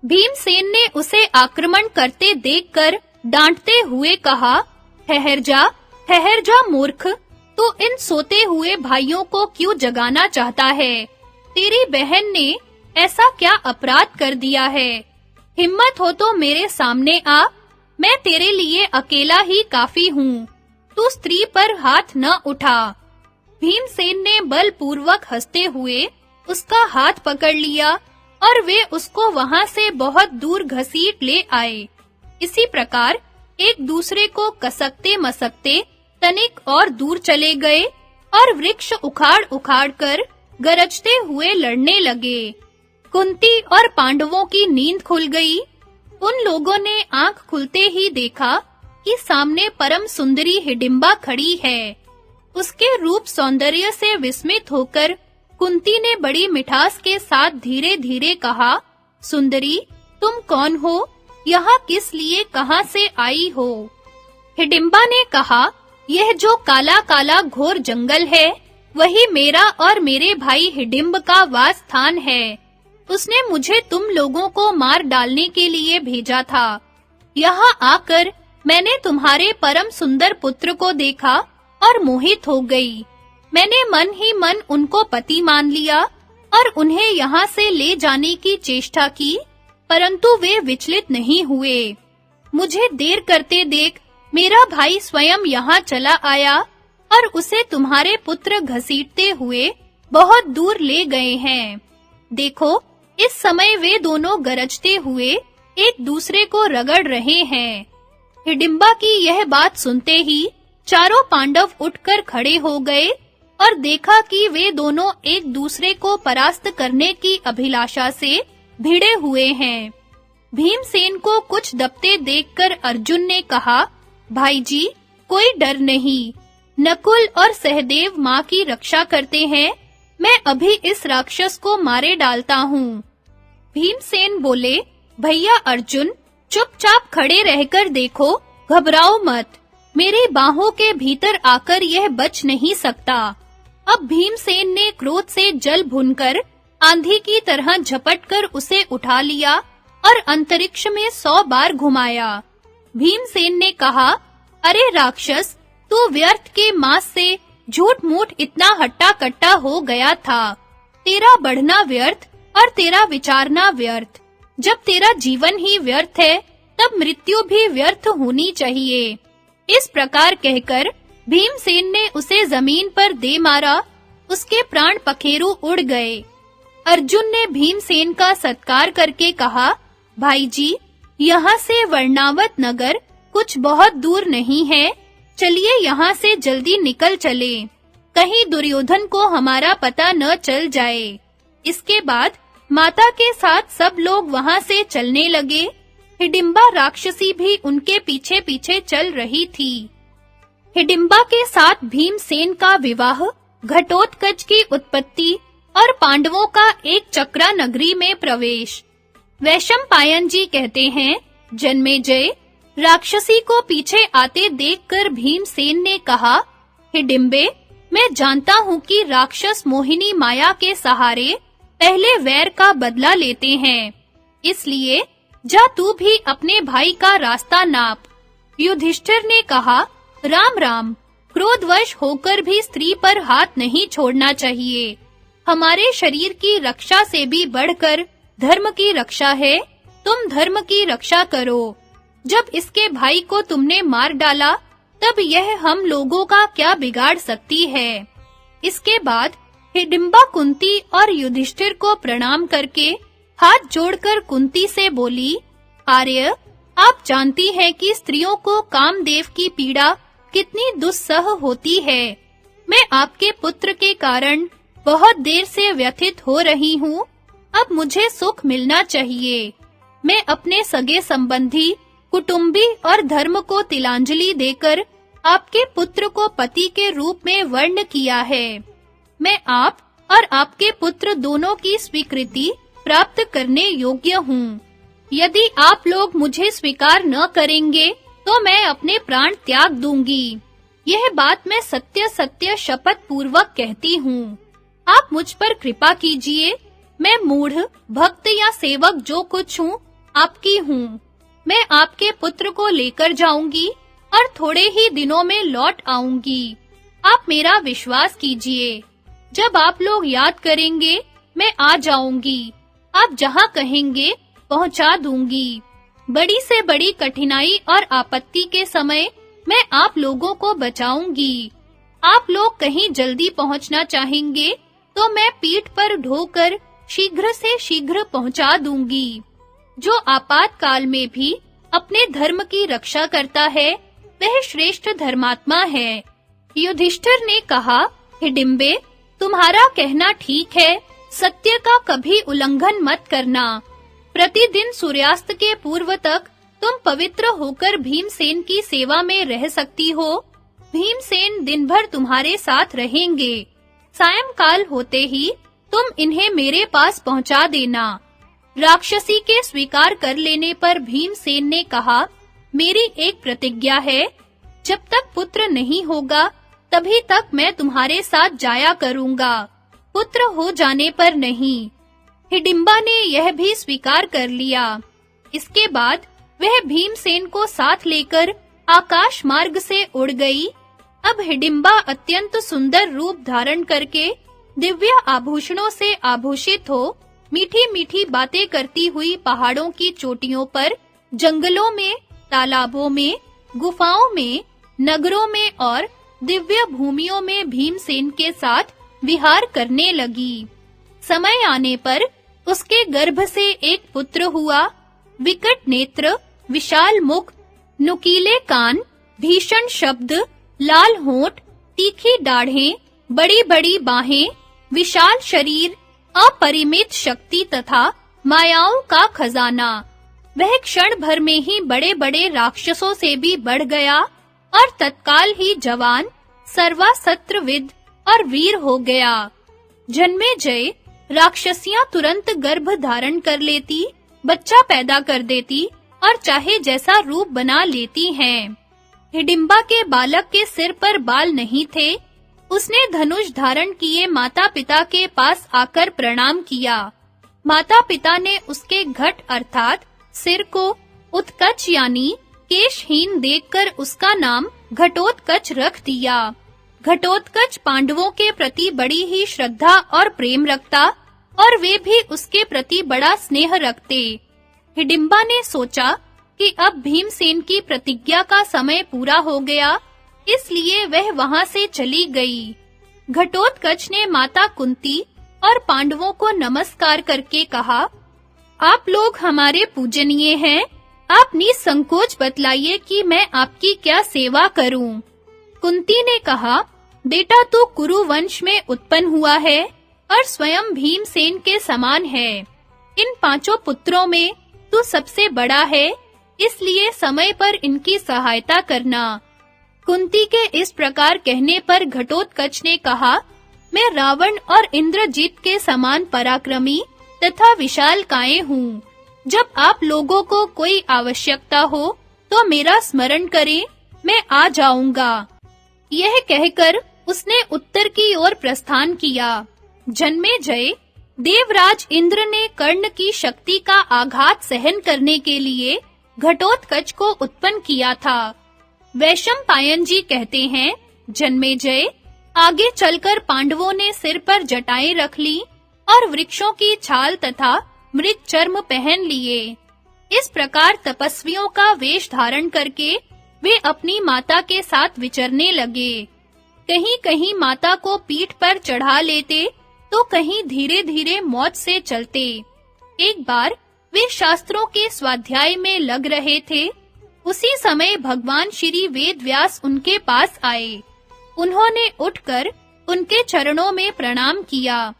भीमसेन ने उसे आक्रमण करते देखकर डांटते हुए कहा, ठहर जा मूर्ख, तू इन सोते हुए भाइयों को क्यों जगाना चाहता है? तेरी बहन ने ऐसा क्या अपराध कर दिया है? हिम्मत हो तो मेरे सामने आ, मैं तेरे लिए अकेला ही काफी हूँ। तू स्त्री पर हाथ न उठा। भीमसेन ने बलपूर्वक हंसते हुए उसका हाथ पकड़ लिया और वे उसको वहां से बहुत दूर घसीट ले आए। इसी प्रकार एक दूसरे को कसकते मसकते तनिक और दूर चले गए और वृक्ष उखाड़ कर गरजते हुए लड़ने लगे। कुंती और पांडवों की नींद खुल गई। उन लोगों ने आंख खुलते ही देखा कि सामने परम सुंदरी हिडिंबा खड़ी है। उसके रूप सौंदर्य से विस्मित होकर कुंती ने बड़ी मिठास के साथ धीरे-धीरे कहा, सुंदरी, तुम कौन हो? यहाँ किस लिए कहाँ से आई हो? हिडिंबा ने कहा, यह जो काला-काला घोर जंगल है, वही मेरा और मेरे भाई हिडिंब का वास स्थान है। उसने मुझे तुम लोगों को मार डालने के लिए भेजा था। यहाँ आकर मैंने तुम्हारे परम सुंदर पुत्र को देखा और मोहित हो गई। मैंने मन ही मन उनको पति मान लिया और उन्हें यहाँ से ले जाने की चेष्टा की, परंतु वे विचलित नहीं हुए। मुझे देर करते देख मेरा भाई स्वयं यहाँ चला आया और उसे तुम्हारे पुत्र घसीटते हुए बहुत दूर ले गए हैं। देखो, इस समय वे दोनों गरजते हुए एक दूसरे को रगड़ रहे हैं। हिडिंबा की यह बात सुनते ही चारों पांडव उठकर खड़े हो गए और देखा कि वे दोनों एक दूसरे को परास्त करने की अभिलाषा से भिड़े हुए हैं। भीमसेन को कुछ दबते देखकर अर्जुन ने कहा, भाई जी, कोई डर नहीं। नकुल और सहदेव माँ की रक्षा करते हैं। मैं अभी इस राक्षस को मारे डालता हूँ। भीमसेन बोले, भैया अर्जुन, चुपचाप खड़े रहकर देखो, घबराओ मत। मेरी बाहों के भीतर आकर यह बच नहीं सकता। अब भीमसेन ने क्रोध से जल भुनकर आंधी की तरह झपटकर उसे उठा लिया और अंतरिक्ष में 100 बार घुमाया। भीमसेन ने कहा, अरे राक्षस, तू व्यर्थ के मांस से झूठ-मूठ इतना हट्टा-कट्टा हो गया था। तेरा बढ़ना व्यर्थ और तेरा विचारना व्यर्थ। जब तेरा जीवन ही व्यर्थ है, तब मृत्यु भी व्यर्थ होनी चाहिए। इस प्रकार कहकर भीमसेन ने उसे जमीन पर दे मारा। उसके प्राण पखेरु उड़ गए। अर्जुन ने भीमसेन का सत्कार करके कहा, भाई जी, यहाँ से वर्णावत नगर कुछ बहुत दूर नहीं है। चलिए यहाँ से जल्दी निकल चले, कहीं दुर्योधन को हमारा पता न चल जाए। इसके बाद माता के साथ सब लोग वहां से चलने लगे। हिडिंबा राक्षसी भी उनके पीछे-पीछे चल रही थी। हिडिंबा के साथ भीमसेन का विवाह, घटोत्कच की उत्पत्ति और पांडवों का एक चक्रा नगरी में प्रवेश। वैशंपायन जी कहते हैं, जन्मेजय, राक्षसी को पीछे आते देखकर भीमसेन ने कहा, हिडिंबे, मैं जानता हूँ कि राक्षस मोहिनी माया के सहारे पहले वैर का बदला लेते हैं। इसलिए जा तू भी अपने भाई का रास्ता नाप। युधिष्ठिर ने कहा, राम राम, क्रोधवश होकर भी स्त्री पर हाथ नहीं छोड़ना चाहिए। हमारे शरीर की रक्षा से भी बढ़कर धर्म की रक्षा है। तुम धर्म की रक्षा करो। जब इसके भाई को तुमने मार डाला, तब यह हम लोगों का क्या बिगाड़ सकती है? इसके बाद हिडिंबा कुंती और युधिष्ठिर को प्रणाम करके हाथ जोड़कर कुंती से बोली, आर्य, आप जानती हैं कि स्त्रियों को कामदेव की पीड़ा कितनी दुस्सह होती है। मैं आपके पुत्र के कारण बहुत देर से व्यथित हो रही हूँ। अब मुझे सुख मिलना चाहिए। मैं अपने सगे संबंधी, कुटुंबी और धर्म को तिलांजलि देकर आपके पुत्र को पति के रूप में वर्ण किया है। मैं आप और आपके पुत्र दोनों की स्वीकृति प्राप्त करने योग्य हूँ। यदि आप लोग मुझे स्वीकार न करेंगे, तो मैं अपने प्राण त्याग दूंगी। यह बात मैं सत्य-सत्य शपथ पूर्वक कहती हूँ। आप मुझ पर कृपा कीजिए। मैं मूढ़, भक्त या सेवक जो कुछ हूँ, आपकी हूँ। मैं आपके पुत्र को लेकर जाऊंगी और थोड़े ही दिनों में लौट आऊंगी। आप मेरा विश्वास कीजिए। जब आप लोग याद करेंगे, मैं आ जाऊंगी। आप जहाँ कहेंगे, पहुँचा दूंगी। बड़ी से बड़ी कठिनाई और आपत्ति के समय मैं आप लोगों को बचाऊंगी। आप लोग कहीं जल्दी पहुँचना चाहेंगे, तो मैं पीठ पर ढोकर शीघ्र से शीघ्र पहुँचा दूंगी। जो आपातकाल में भी अपने धर्म की रक्षा करता है, वह श्रेष्ठ धर्मात्मा है। युधिष्ठिर ने कहा, हिडिंबे, तुम्हारा कहना ठीक है। सत्य का कभी उल्लंघन मत करना। प्रतिदिन सूर्यास्त के पूर्व तक तुम पवित्र होकर भीमसेन की सेवा में रह सकती हो। भीमसेन दिन भर तुम्हारे साथ रहेंगे। सायंकाल होते ही तुम इन्हें मेरे पास पहुंचा देना। राक्षसी के स्वीकार कर लेने पर भीमसेन ने कहा, मेरी एक प्रतिज्ञा है, जब तक पुत्र नहीं होगा तभी तक मैं तुम्हारे साथ जाया करूंगा, पुत्र हो जाने पर नहीं। हिडिंबा ने यह भी स्वीकार कर लिया। इसके बाद वह भीमसेन को साथ लेकर आकाश मार्ग से उड़ गई। अब हिडिंबा अत्यंत सुंदर रूप धारण करके दिव्य आभूषणों से आभूषित हो मीठी-मीठी बातें करती हुई पहाड़ों की चोटियों पर, जंगलों में, तालाबों में, गुफाओं में, नगरों में और दिव्य भूमियों में भीमसेन के साथ विहार करने लगी। समय आने पर उसके गर्भ से एक पुत्र हुआ। विकट नेत्र, विशाल मुख, नुकीले कान, भीषण शब्द, लाल होंठ, तीखी दाढ़ें, बड़ी-बड़ी बाहें, विशाल शरीर, अपरिमित शक्ति तथा मायाओं का खजाना। वह क्षण भर में ही बड़े-बड़े राक्षसों से भी बढ़ गया और तत्काल ही जवान, सर्वास्त्रविद और वीर हो गया। जन्मेजय, राक्षसियां तुरंत गर्भ धारण कर लेती, बच्चा पैदा कर देती और चाहे जैसा रूप बना लेती हैं। हिडिंबा के बालक के सिर पर बाल नहीं थे। उसने धनुष धारण किए माता-पिता के पास आकर प्रणाम किया। माता-पिता ने उसके घट अर्थात सिर को उत्कच यानी केशहीन देखकर उसका नाम घटोत्कच रख दिया। घटोत्कच पांडवों के प्रति बड़ी ही श्रद्धा और प्रेम रखता और वे भी उसके प्रति बड़ा स्नेह रखते। हिडिंबा ने सोचा कि अब भीमसेन की प्रतिज्ञा का समय पूरा हो गया, इसलिए वह वहां से चली गई। घटोत्कच ने माता कुंती और पांडवों को नमस्कार करके कहा, आप लोग हमारे पूजनीय हैं। आप निसंकोच बतलाइए कि मैं आपकी क्या सेवा करूं। कुंती ने कहा, बेटा तू कुरु वंश में उत्पन्न हुआ है और स्वयं भीमसेन के समान है। इन पांचों पुत्रों में तू सबसे बड़ा है, इसलिए समय पर इनकी सहायता करना। कुंती के इस प्रकार कहने पर घटोत्कच ने कहा, मैं रावण और इंद्रजीत के समान पराक्रमी तथा विशालकाय हूँ। जब आप लोगों को कोई आवश्यकता हो तो मेरा स्मरण करें, मैं आ जाऊंगा। यह कहकर उसने उत्तर की ओर प्रस्थान किया। जन्मेजय, देवराज इंद्र ने कर्ण की शक्ति का आघात सहन करने के लिए घटोत्कच को उत्पन्न किया था। वैशंपायन जी कहते हैं, जन्मेजय, आगे चलकर पांडवों ने सिर पर जटाएं रख ली और वृक्षों की छाल तथा मृग चर्म पहन लिए। इस प्रकार तपस्वियों का वेश धारण करके वे अपनी माता के साथ विचरने लगे। कहीं-कहीं माता को पीठ पर चढ़ा लेते तो कहीं धीरे-धीरे मौज से चलते। एक बार वे शास्त्रों के स्वाध्याय में लग रहे थे। उसी समय भगवान श्री वेदव्यास उनके पास आए। उन्होंने उठकर उनके चरणों में प्रणाम किया।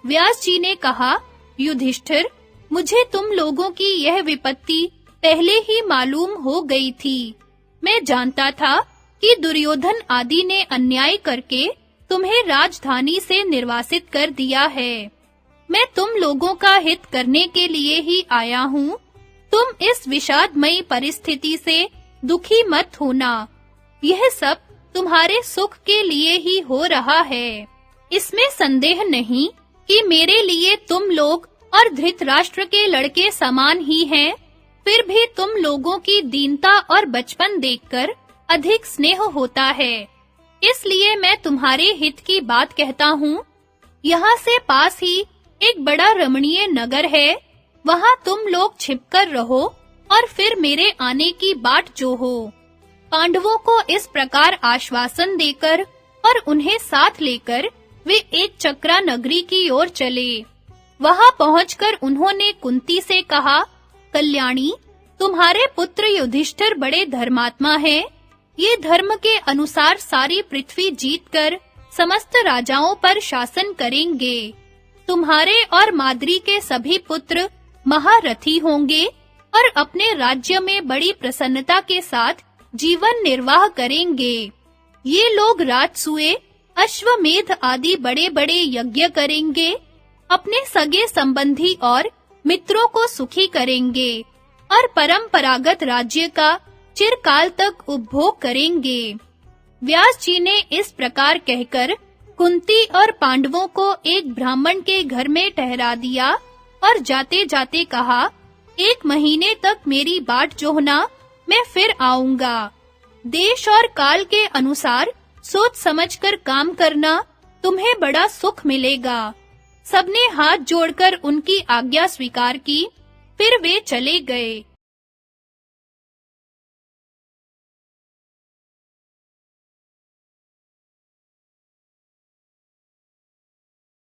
व्यास जी ने कहा, युधिष्ठिर, मुझे तुम लोगों की यह विपत्ति पहले ही मालूम हो गई थी। मैं जानता था कि दुर्योधन आदि ने अन्याय करके तुम्हें राजधानी से निर्वासित कर दिया है। मैं तुम लोगों का हित करने के लिए ही आया हूँ। तुम इस विषादमयी परिस्थिति से दुखी मत होना। यह सब तुम्हारे सुख के लिए ही हो रहा है। इसमें संदेह नहीं कि मेरे लिए तुम लोग और धृतराष्ट्र के लड़के समान ही हैं फिर भी तुम लोगों की दीनता और बचपन देखकर अधिक स्नेह होता है। इसलिए मैं तुम्हारे हित की बात कहता हूँ। यहाँ से पास ही एक बड़ा रमणीय नगर है, वहाँ तुम लोग छिपकर रहो और फिर मेरे आने की बाट जोहो। पांडवों को इस प्रकार आश्वासन देकर और उन्हें साथ लेकर वे एक चक्रा नगरी की ओर चले। वहां पहुंचकर उन्होंने कुंती से कहा, कल्याणी, तुम्हारे पुत्र युधिष्ठिर बड़े धर्मात्मा हैं। ये धर्म के अनुसार सारी पृथ्वी जीतकर समस्त राजाओं पर शासन करेंगे। तुम्हारे और माद्री के सभी पुत्र महारथी होंगे और अपने राज्य में बड़ी प्रसन्नता के साथ जीवन निर्वाह करेंगे। ये लोग राजसूय, अश्वमेध आदि बड़े-बड़े यज्ञ करेंगे, अपने सगे संबंधी और मित्रों को सुखी करेंगे और परंपरागत राज्य का चिरकाल तक उपभोग करेंगे। व्यास जी ने इस प्रकार कहकर कुंती और पांडवों को एक ब्राह्मण के घर में ठहरा दिया और जाते-जाते कहा, 1 महीने तक मेरी बाट जोहना, मैं फिर आऊंगा। देश और काल के अनुसार सोच समझकर काम करना, तुम्हें बड़ा सुख मिलेगा। सबने हाथ जोड़कर उनकी आज्ञा स्वीकार की, फिर वे चले गए।